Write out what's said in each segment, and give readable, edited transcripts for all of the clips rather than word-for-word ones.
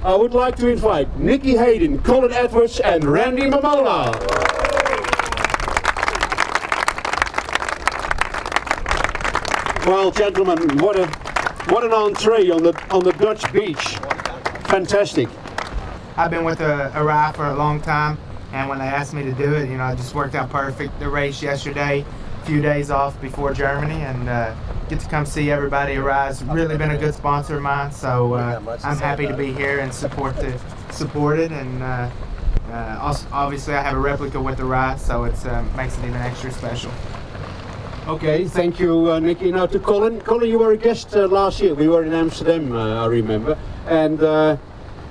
I would like to invite Nicky Hayden, Colin and Randy Mamola. Well, gentlemen, what an entree on the Dutch beach. Fantastic. I've been with Arai for a long time, and when they asked me to do it, you know, it just worked out perfect. The race yesterday, a few days off before Germany, and get to come see everybody. Arai's really been a good sponsor of mine, so I'm happy to be here and support it. And also, obviously, I have a replica with Arai, so it makes it even extra special. Okay, thank you, Nicky. Now to Colin. Colin, you were a guest last year. We were in Amsterdam, I remember, and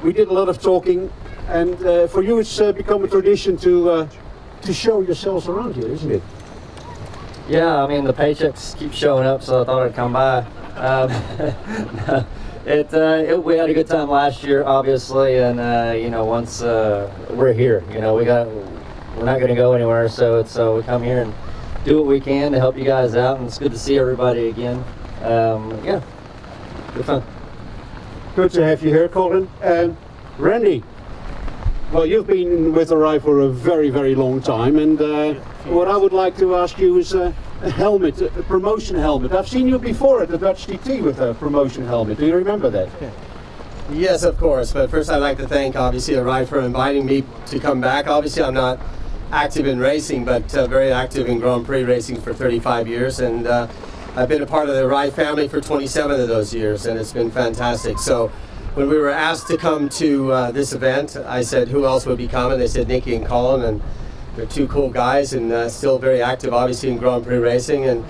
we did a lot of talking. And for you, it's become a tradition to show yourselves around here, isn't it? Yeah, I mean the paychecks keep showing up, so I thought I'd come by. We had a good time last year, obviously, and you know, once we're here, you know, we're not going to go anywhere, so we come here and do what we can to help you guys out, and it's good to see everybody again. Yeah, good fun. Good to have you here, Colin. Randy, well, you've been with Arai for a very, very long time, and what I would like to ask you is a helmet, a promotion helmet. I've seen you before at the Dutch TT with a promotion helmet. Do you remember that? Yes, of course. But first, I'd like to thank, obviously, Arai for inviting me to come back. Obviously, I'm not active in racing, but very active in Grand Prix racing for 35 years, and I've been a part of the Arai family for 27 of those years, and it's been fantastic. So when we were asked to come to this event, I said who else would be coming. They said Nicky and Colin, and they're two cool guys and still very active, obviously, in Grand Prix racing. And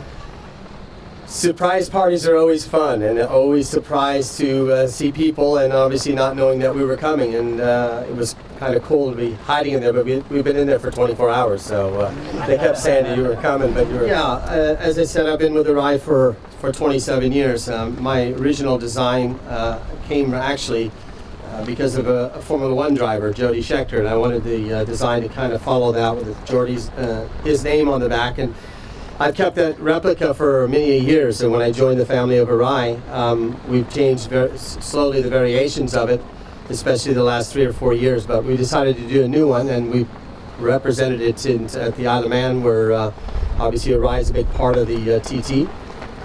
surprise parties are always fun, and always surprised to see people, and obviously not knowing that we were coming. And it was kind of cool to be hiding in there, but we've been in there for 24 hours, so they kept saying that you were coming, but you were. Yeah, as I said, I've been with Arai for 27 years. My original design came actually because of a Formula One driver, Jody Scheckter, and I wanted the design to kind of follow that with his name on the back. And I've kept that replica for many years, and when I joined the family of Arai, we've changed slowly the variations of it, especially the last 3 or 4 years, but we decided to do a new one, and we represented it at the Isle of Man, where obviously Arai is a big part of the TT,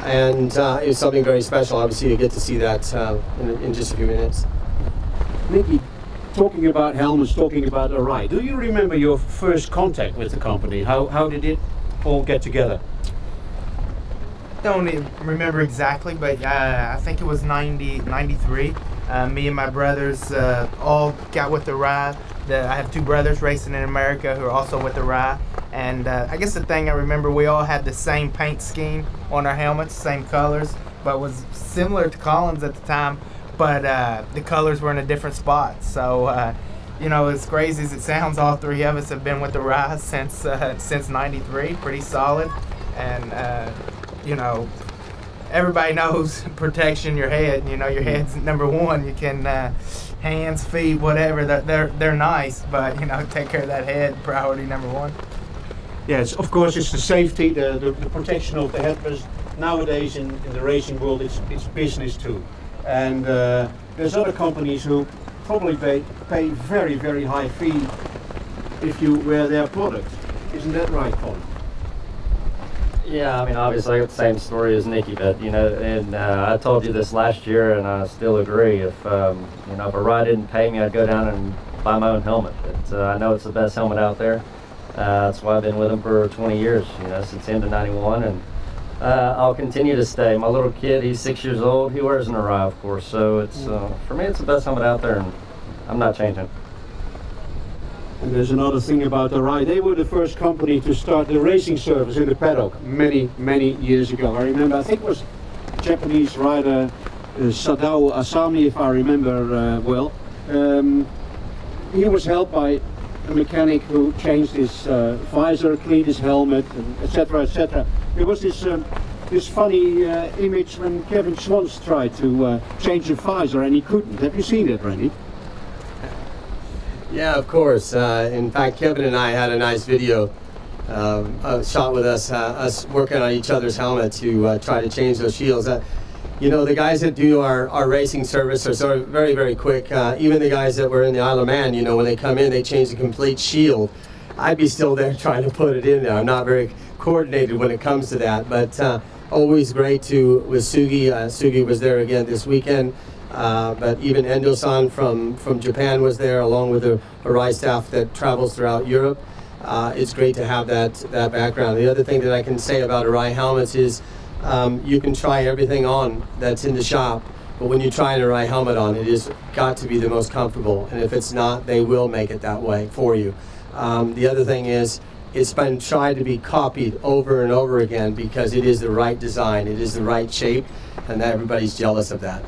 and it was something very special. Obviously you get to see that in just a few minutes. Nicky, talking about helmets, talking about Arai, do you remember your first contact with the company? How did it all get together? Don't remember exactly, but I think it was 93. Me and my brothers all got with Arai. I have 2 brothers racing in America who are also with Arai. And I guess the thing I remember, we all had the same paint scheme on our helmets, same colors, but was similar to Colin's at the time, but the colors were in a different spot. So, you know, as crazy as it sounds, all 3 of us have been with Arai since 93, pretty solid. And, you know, everybody knows protection, your head, you know, your head's number 1. You can, hands, feet, whatever, they're nice, but, you know, take care of that head, priority number 1. Yes, of course, it's the safety, the protection of the head, but nowadays in the racing world, it's business too. And there's other companies who probably pay very, very high fee if you wear their product. Isn't that right, Colin? Yeah, I mean, obviously I got the same story as Nicky, but you know, and I told you this last year, and I still agree. If you know, if Arai didn't pay me, I'd go down and buy my own helmet. I know it's the best helmet out there. That's why I've been with them for 20 years. You know, since the end of '91, and I'll continue to stay. My little kid, he's 6 years old. He wears an Arai, of course. So it's for me, it's the best helmet out there, and I'm not changing. And there's another thing about Arai. They were the first company to start the racing service in the paddock many, many years ago. I remember, I think it was Japanese rider Sadao Asami, if I remember well. He was helped by a mechanic who changed his visor, cleaned his helmet, etc., etc. There was this funny image when Kevin Swans tried to change the visor and he couldn't. Have you seen that, Randy? Yeah, of course. In fact, Kevin and I had a nice video shot with us working on each other's helmet to try to change those shields. you know, the guys that do our racing service are sort of very, very quick. Even the guys that were in the Isle of Man, you know, when they come in, they change the complete shield. I'd be still there trying to put it in there. I'm not very coordinated when it comes to that, but always great to with Sugi. Sugi was there again this weekend, but even Endo-san from Japan was there, along with the Arai staff that travels throughout Europe. It's great to have that background. The other thing that I can say about Arai helmets is you can try everything on that's in the shop, but when you try an Arai helmet on, it has got to be the most comfortable, and if it's not, they will make it that way for you. The other thing is, it's been tried to be copied over and over again because it is the right design, it is the right shape, and everybody's jealous of that.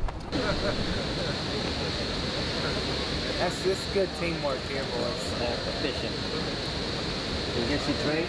That's just good teamwork here, boys. Efficient. You get your train?